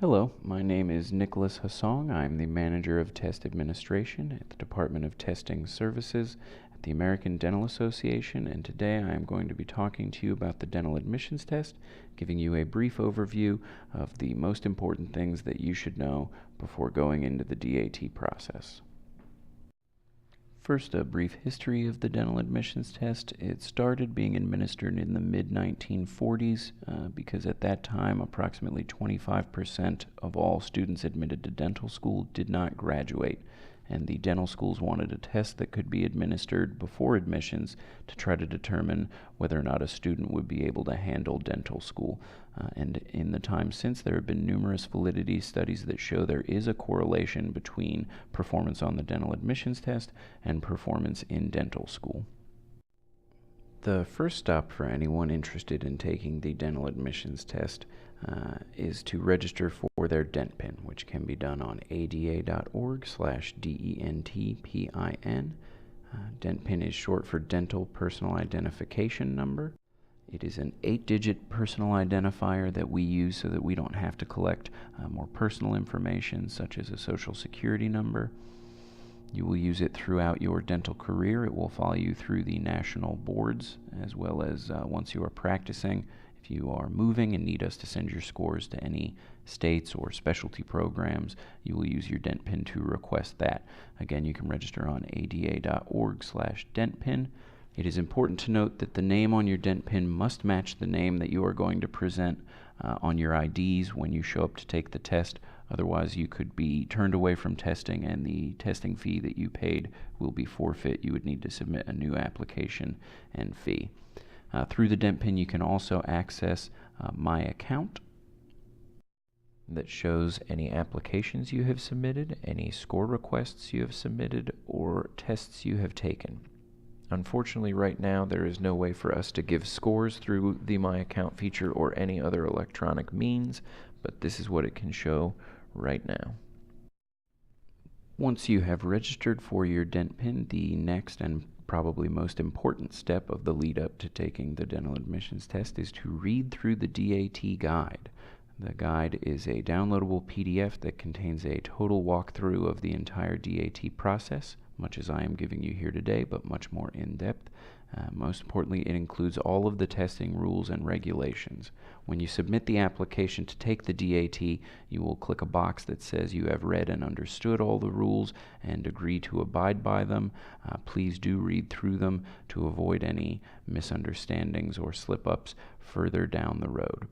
Hello, my name is Nicholas Hassong. I'm the Manager of Test Administration at the Department of Testing Services at the American Dental Association, and today I am going to be talking to you about the dental admissions test, giving you a brief overview of the most important things that you should know before going into the DAT process. First, a brief history of the dental admissions test. It started being administered in the mid-1940s because at that time approximately 25% of all students admitted to dental school did not graduate, and the dental schools wanted a test that could be administered before admissions to try to determine whether or not a student would be able to handle dental school. And in the time since, there have been numerous validity studies that show there is a correlation between performance on the dental admissions test and performance in dental school. The first stop for anyone interested in taking the dental admissions test is to register for their DENT PIN, which can be done on ADEA.org/DENTPIN. DENT PIN is short for Dental Personal Identification Number. It is an 8-digit personal identifier that we use so that we don't have to collect more personal information such as a social security number. You will use it throughout your dental career. It will follow you through the national boards as well as once you are practicing. If you are moving and need us to send your scores to any states or specialty programs, you will use your DENT PIN to request that. Again, you can register on ADA.org/DENTPIN. It is important to note that the name on your DENT PIN must match the name that you are going to present on your IDs when you show up to take the test. Otherwise, you could be turned away from testing and the testing fee that you paid will be forfeit. You would need to submit a new application and fee. Through the DENT PIN, you can also access My Account that shows any applications you have submitted, any score requests you have submitted, or tests you have taken. Unfortunately, right now, there is no way for us to give scores through the My Account feature or any other electronic means, but this is what it can show right now. Once you have registered for your DENT PIN, the next and probably most important step of the lead up to taking the dental admissions test is to read through the DAT guide. The guide is a downloadable PDF that contains a total walkthrough of the entire DAT process, much as I am giving you here today, but much more in depth. Most importantly, it includes all of the testing rules and regulations. When you submit the application to take the DAT, you will click a box that says you have read and understood all the rules and agree to abide by them. Please do read through them to avoid any misunderstandings or slip-ups further down the road.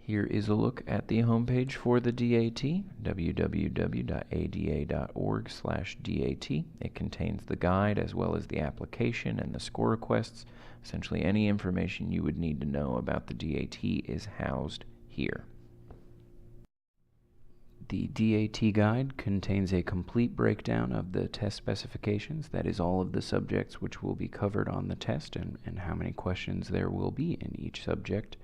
Here is a look at the homepage for the DAT, www.ada.org/DAT. It contains the guide as well as the application and the score requests. Essentially, any information you would need to know about the DAT is housed here. The DAT guide contains a complete breakdown of the test specifications, that is all of the subjects which will be covered on the test and how many questions there will be in each subject.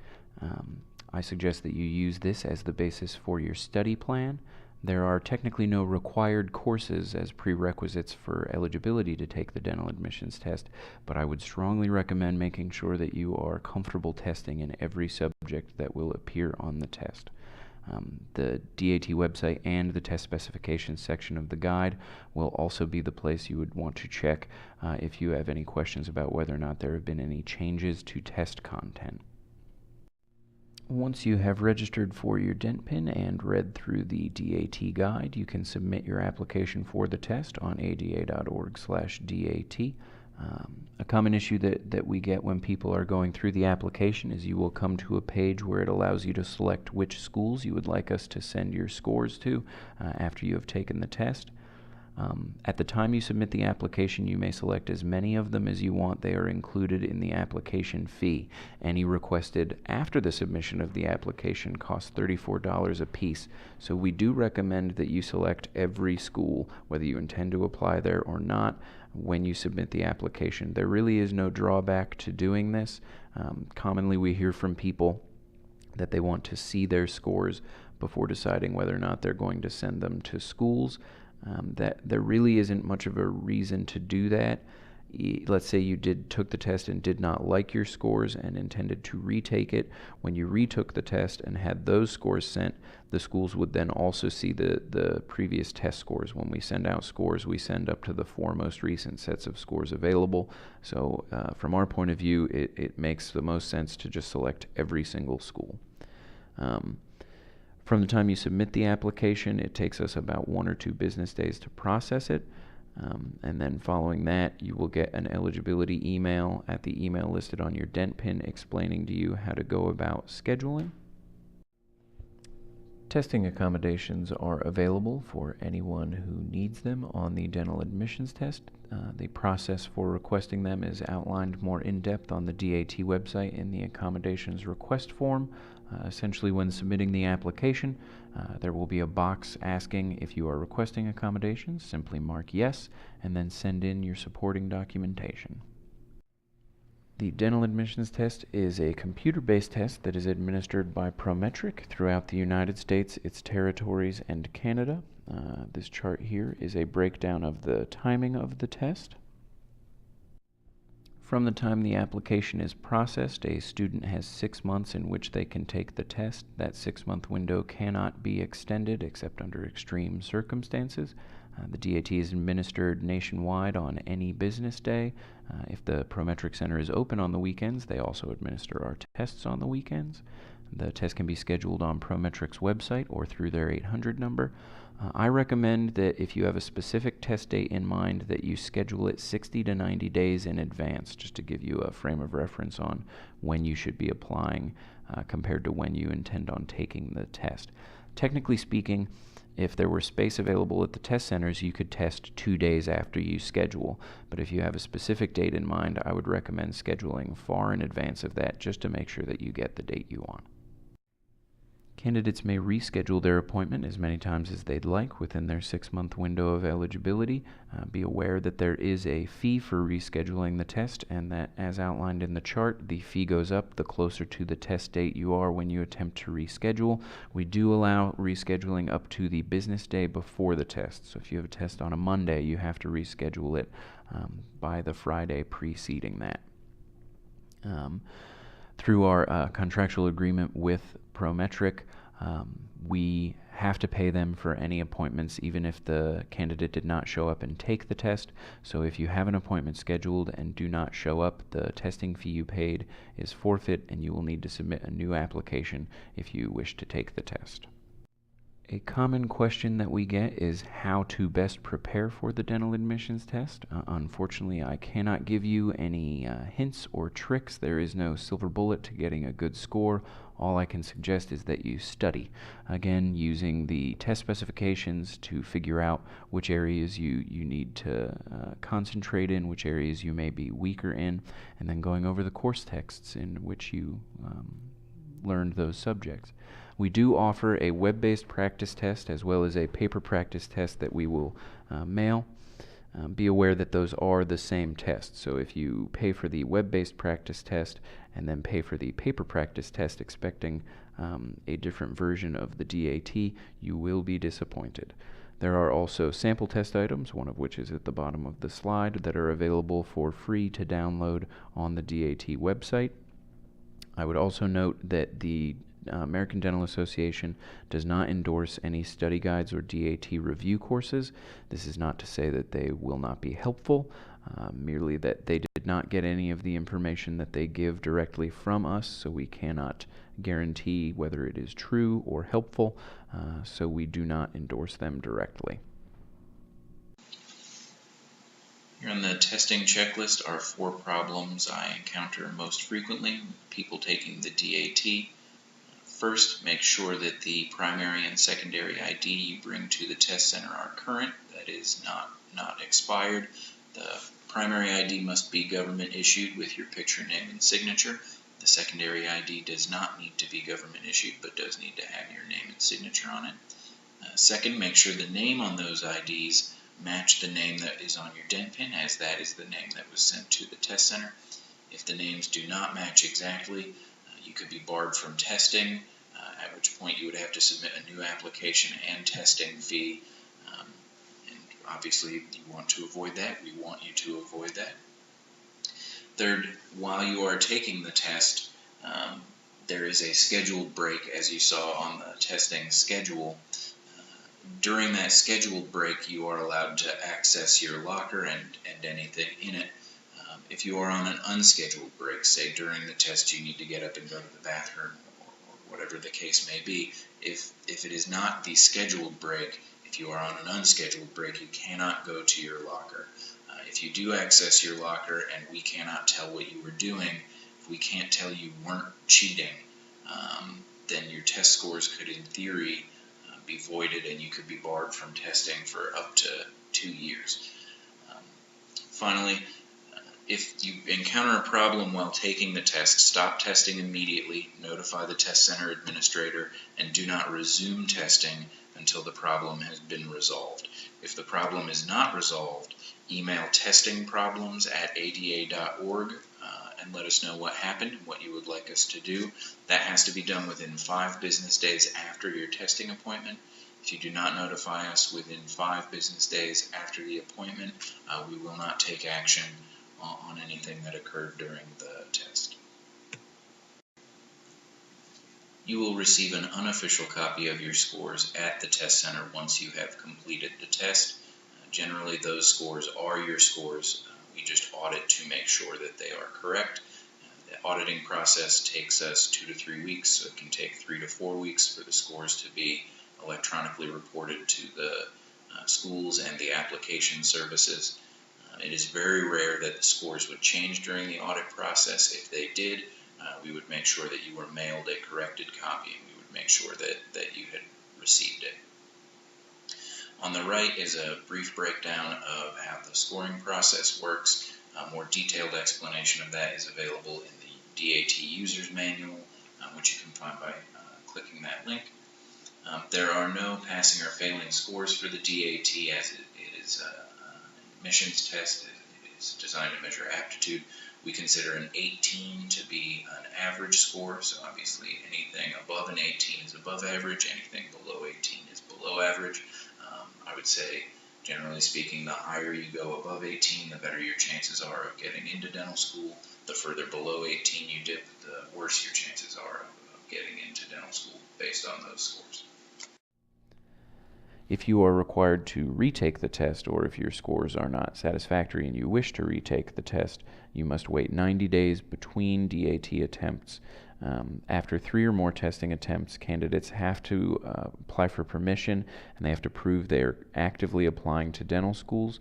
I suggest that you use this as the basis for your study plan. There are technically no required courses as prerequisites for eligibility to take the dental admissions test, but I would strongly recommend making sure that you are comfortable testing in every subject that will appear on the test. The DAT website and the test specifications section of the guide will also be the place you would want to check if you have any questions about whether or not there have been any changes to test content. Once you have registered for your DENT PIN and read through the DAT guide, you can submit your application for the test on ADA.org/DAT. A common issue that we get when people are going through the application is you will come to a page where it allows you to select which schools you would like us to send your scores to after you have taken the test. At the time you submit the application, you may select as many of them as you want. They are included in the application fee. Any requested after the submission of the application costs $34 a piece. So we do recommend that you select every school, whether you intend to apply there or not, when you submit the application. There really is no drawback to doing this. Commonly we hear from people that they want to see their scores before deciding whether or not they're going to send them to schools. That there really isn't much of a reason to do that. let's say you took the test and did not like your scores and intended to retake it. When you retook the test and had those scores sent, the schools would then also see the previous test scores. When we send out scores, we send up to the 4 most recent sets of scores available. So from our point of view, it makes the most sense to just select every single school. From the time you submit the application, it takes us about 1 or 2 business days to process it. And then following that, you will get an eligibility email at the email listed on your dent pin explaining to you how to go about scheduling. Testing accommodations are available for anyone who needs them on the dental admissions test. The process for requesting them is outlined more in depth on the DAT website in the accommodations request form. Essentially, when submitting the application, there will be a box asking if you are requesting accommodations. Simply mark yes, and then send in your supporting documentation. The dental admissions test is a computer-based test that is administered by Prometric throughout the United States, its territories, and Canada. This chart here is a breakdown of the timing of the test. From the time the application is processed, a student has 6 months in which they can take the test. That 6-month window cannot be extended except under extreme circumstances. The DAT is administered nationwide on any business day. If the Prometric Center is open on the weekends, they also administer our tests on the weekends. The test can be scheduled on Prometric's website or through their 800 number. I recommend that if you have a specific test date in mind, that you schedule it 60 to 90 days in advance, just to give you a frame of reference on when you should be applying compared to when you intend on taking the test. Technically speaking, if there were space available at the test centers, you could test 2 days after you schedule. But if you have a specific date in mind, I would recommend scheduling far in advance of that just to make sure that you get the date you want. Candidates may reschedule their appointment as many times as they'd like within their 6-month window of eligibility. Be aware that there is a fee for rescheduling the test, and that, as outlined in the chart, the fee goes up the closer to the test date you are when you attempt to reschedule. We do allow rescheduling up to the business day before the test. So if you have a test on a Monday, you have to reschedule it by the Friday preceding that. Through our contractual agreement with Prometric, we have to pay them for any appointments even if the candidate did not show up and take the test. So if you have an appointment scheduled and do not show up, the testing fee you paid is forfeit and you will need to submit a new application if you wish to take the test. A common question that we get is how to best prepare for the dental admissions test. Unfortunately, I cannot give you any hints or tricks. There is no silver bullet to getting a good score. All I can suggest is that you study. Again, using the test specifications to figure out which areas you need to concentrate in, which areas you may be weaker in, and then going over the course texts in which you learned those subjects. We do offer a web-based practice test as well as a paper practice test that we will mail. Be aware that those are the same test. So if you pay for the web-based practice test and then pay for the paper practice test expecting a different version of the DAT, you will be disappointed. There are also sample test items, one of which is at the bottom of the slide, that are available for free to download on the DAT website. I would also note that the American Dental Association does not endorse any study guides or DAT review courses. This is not to say that they will not be helpful, merely that they did not get any of the information that they give directly from us, so we cannot guarantee whether it is true or helpful, so we do not endorse them directly. Here on the testing checklist are 4 problems I encounter most frequently with people taking the DAT. First, make sure that the primary and secondary ID you bring to the test center are current, that is, not expired. The primary ID must be government issued with your picture, name, and signature. The secondary ID does not need to be government issued, but does need to have your name and signature on it. Second, make sure the name on those IDs match the name that is on your dent pin, as that is the name that was sent to the test center. If the names do not match exactly, you could be barred from testing, at which point you would have to submit a new application and testing fee. And obviously you want to avoid that. We want you to avoid that. Third, while you are taking the test, there is a scheduled break, as you saw on the testing schedule. During that scheduled break, you are allowed to access your locker and anything in it. If you are on an unscheduled break, say during the test you need to get up and go to the bathroom, or whatever the case may be, if it is not the scheduled break, if you are on an unscheduled break, you cannot go to your locker. If you do access your locker and we cannot tell what you were doing, if we can't tell you weren't cheating, then your test scores could, in theory, be voided and you could be barred from testing for up to 2 years. Finally, if you encounter a problem while taking the test, stop testing immediately, notify the test center administrator, and do not resume testing until the problem has been resolved. If the problem is not resolved, email testingproblems@adea.org and let us know what happened and what you would like us to do. That has to be done within 5 business days after your testing appointment. If you do not notify us within 5 business days after the appointment, we will not take action on anything that occurred during the test. You will receive an unofficial copy of your scores at the test center once you have completed the test. Generally, those scores are your scores. We just audit to make sure that they are correct. The auditing process takes us 2 to 3 weeks, so it can take 3 to 4 weeks for the scores to be electronically reported to the schools and the application services. It is very rare that the scores would change during the audit process. If they did, we would make sure that you were mailed a corrected copy, and we would make sure that you had received it. On the right is a brief breakdown of how the scoring process works. A more detailed explanation of that is available in the DAT User's Manual, which you can find by clicking that link. There are no passing or failing scores for the DAT, as it is an admissions test. It is designed to measure aptitude. We consider an 18 to be an average score, so obviously anything above an 18 is above average, anything below 18 is below average. I would say, generally speaking, the higher you go above 18, the better your chances are of getting into dental school. The further below 18 you dip, the worse your chances are of getting into dental school based on those scores. If you are required to retake the test, or if your scores are not satisfactory and you wish to retake the test, you must wait 90 days between DAT attempts. After 3 or more testing attempts, candidates have to apply for permission, and they have to prove they are actively applying to dental schools.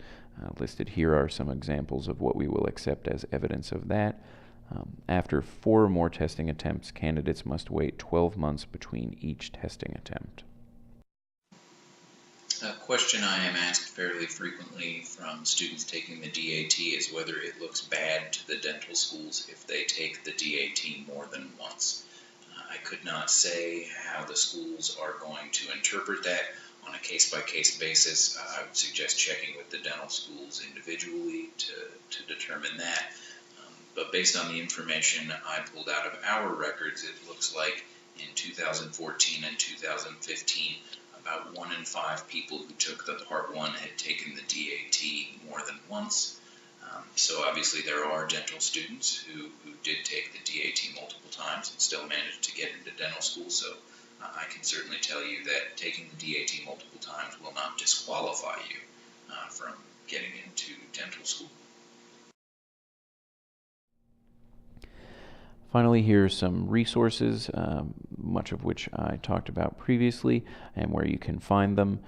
Listed here are some examples of what we will accept as evidence of that. After 4 or more testing attempts, candidates must wait 12 months between each testing attempt. A question I am asked fairly frequently from students taking the DAT is whether it looks bad to the dental schools if they take the DAT more than once. I could not say how the schools are going to interpret that on a case-by-case basis. I would suggest checking with the dental schools individually to determine that. But based on the information I pulled out of our records, it looks like in 2014 and 2015, about 1 in 5 people who took the Part 1 had taken the DAT more than once. So obviously there are dental students who did take the DAT multiple times and still managed to get into dental school. So I can certainly tell you that taking the DAT multiple times will not disqualify you from getting into dental school. Finally, here are some resources, much of which I talked about previously, and where you can find them.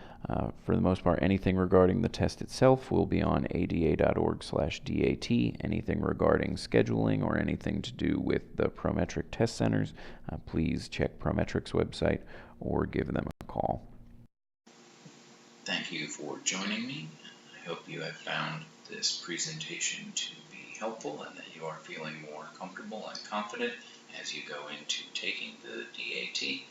For the most part, anything regarding the test itself will be on adea.org/DAT. Anything regarding scheduling or anything to do with the Prometric test centers, please check Prometric's website or give them a call. Thank you for joining me. I hope you have found this presentation to be helpful and that you are feeling more comfortable and confident as you go into taking the DAT.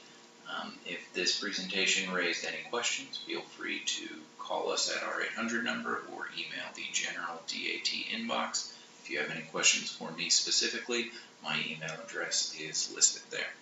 If this presentation raised any questions, feel free to call us at our 800 number or email the general DAT inbox. If you have any questions for me specifically, my email address is listed there.